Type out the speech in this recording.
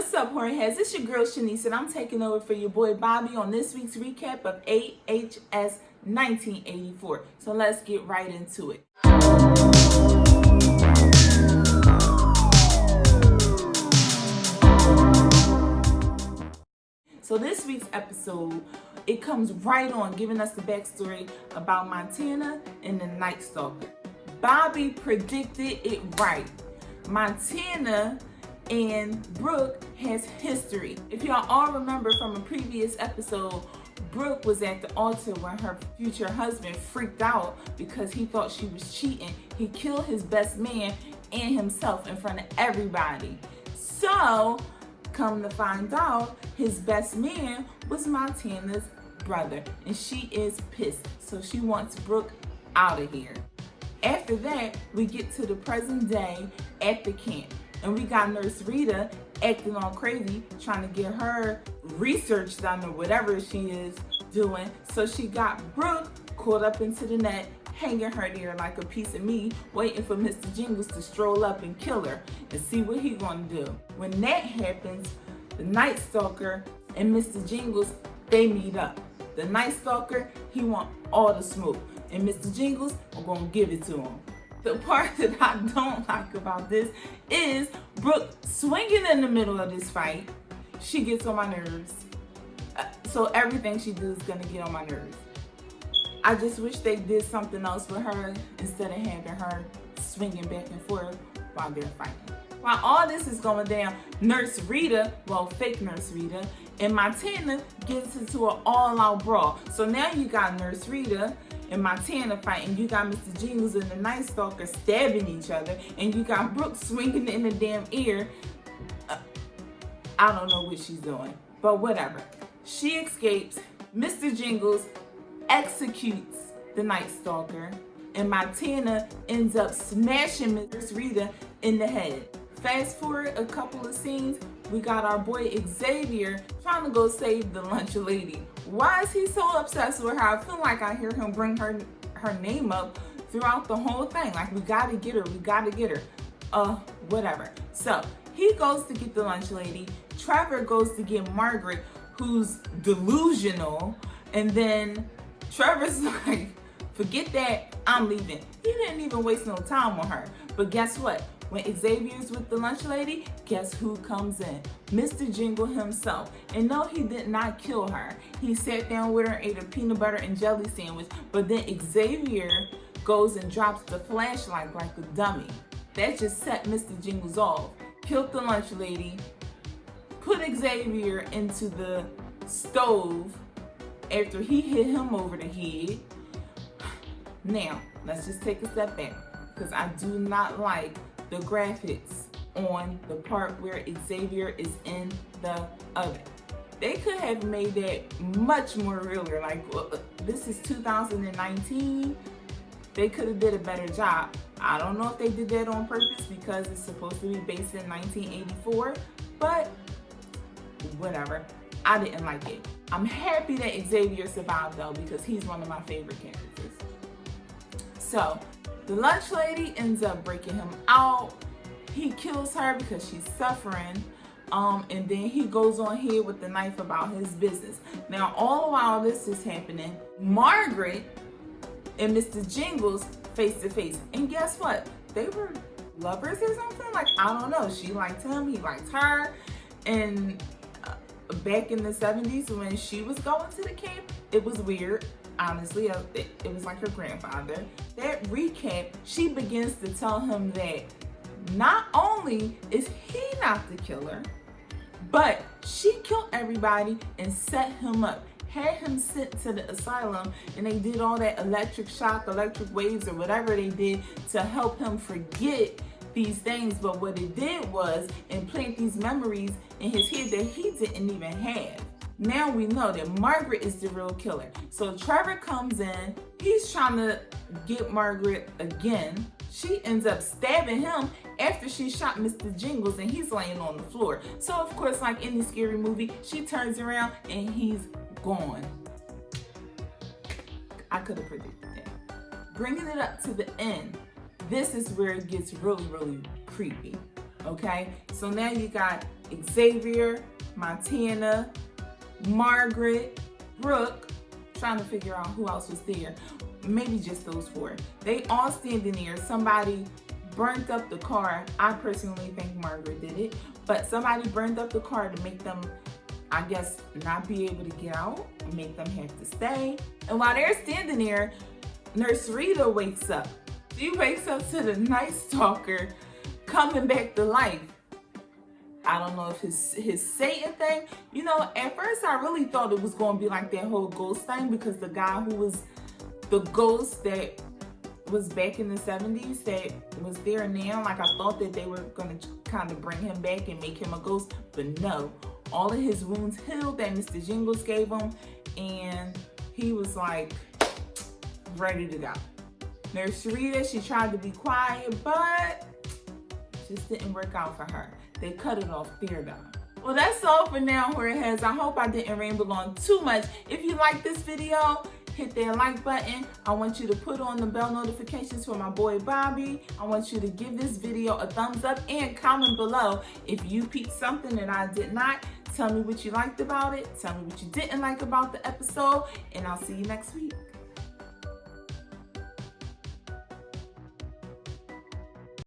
What's up, Hornheads? It's your girl Shanice, and I'm taking over for your boy Bobby on this week's recap of AHS 1984. So let's get right into it. So this week's episode, it comes right on giving us the backstory about Montana and the Night Stalker. Bobby predicted it right. Montana and Brooke has history. If y'all all remember from a previous episode, Brooke was at the altar when her future husband freaked out because he thought she was cheating. He killed his best man and himself in front of everybody. So, come to find out, his best man was Montana's brother, and she is pissed. So she wants Brooke out of here. After that, we get to the present day at the camp. And we got Nurse Rita acting all crazy, trying to get her research done or whatever she is doing. So she got Brooke caught up into the net, hanging her there like a piece of meat, waiting for Mr. Jingles to stroll up and kill her and see what he gonna do. When that happens, the Night Stalker and Mr. Jingles, they meet up. The Night Stalker, he want all the smoke, and Mr. Jingles, I'm gonna give it to him. The part that I don't like about this is Brooke swinging in the middle of this fight. She gets on my nerves. So everything she does is gonna get on my nerves. I just wish they did something else with her instead of having her swinging back and forth while they're fighting. While all this is going down, Nurse Rita, well, fake Nurse Rita, and Montana gets into an all-out brawl. So now you got Nurse Rita and Montana fighting. You got Mr. Jingles and the Night Stalker stabbing each other, and you got Brooke swinging in the damn air. I don't know what she's doing, but whatever. She escapes. Mr. Jingles executes the Night Stalker, and Montana ends up smashing Nurse Rita in the head. Fast forward a couple of scenes, we got our boy Xavier trying to go save the lunch lady. Why is he so obsessed with her? I feel like I hear him bring her name up throughout the whole thing. Like, we gotta get her, we gotta get her. Whatever. So, he goes to get the lunch lady. Trevor goes to get Margaret, who's delusional. And then Trevor's like, forget that, I'm leaving. He didn't even waste no time on her. But guess what? When Xavier's with the lunch lady, guess who comes in? Mr. Jingle himself. And no, he did not kill her. He sat down with her, ate a peanut butter and jelly sandwich, but then Xavier goes and drops the flashlight like a dummy. That just set Mr. Jingles off. Killed the lunch lady, put Xavier into the stove after he hit him over the head. Now, let's just take a step back, because I do not like the graphics on the part where Xavier is in the oven. They could have made that much more realer. Like, this is 2019. They could have did a better job. I don't know if they did that on purpose because it's supposed to be based in 1984, but whatever. I didn't like it. I'm happy that Xavier survived though, because he's one of my favorite characters. So, the lunch lady ends up breaking him out. He kills her because she's suffering. And then he goes on here with the knife about his business. Now, all while this is happening, Margaret and Mr. Jingles face to face. And guess what? They were lovers or something? Like, I don't know. She liked him, he liked her. And back in the 70s when she was going to the camp, it was weird. Honestly, it was like her grandfather. That recap, she begins to tell him that not only is he not the killer, but she killed everybody and set him up. Had him sent to the asylum, and they did all that electric shock, electric waves, or whatever they did to help him forget these things. But what it did was implant these memories in his head that he didn't even have. Now we know that Margaret is the real killer. So Trevor comes in, he's trying to get Margaret again. She ends up stabbing him after she shot Mr. Jingles, and he's laying on the floor. So of course, like any scary movie, she turns around and he's gone. I could have predicted that. Bringing it up to the end, this is where it gets really, really creepy. Okay, so now you got Xavier, Montana, Margaret, Brooke, trying to figure out who else was there. Maybe just those 4. They all standing there. Somebody burnt up the car. I personally think Margaret did it, but somebody burned up the car to make them, I guess, not be able to get out, make them have to stay. And while they're standing there, Nurse Rita wakes up. She wakes up to the Night Stalker coming back to life. I don't know if his Satan thing. You know, at first I really thought it was going to be like that whole ghost thing, because the guy who was the ghost that was back in the 70s that was there now, like I thought that they were going to kind of bring him back and make him a ghost, but no. All of his wounds healed that Mr. Jingles gave him, and he was like ready to go. Nurse Rita, she tried to be quiet, but just didn't work out for her. They cut it off there though. Well, that's all for now, Horrorheads. I hope I didn't ramble on too much. If you like this video, hit that like button. I want you to put on the bell notifications for my boy Bobby. I want you to give this video a thumbs up and comment below if you peeped something that I did not. Tell me what you liked about it. Tell me what you didn't like about the episode, and I'll see you next week.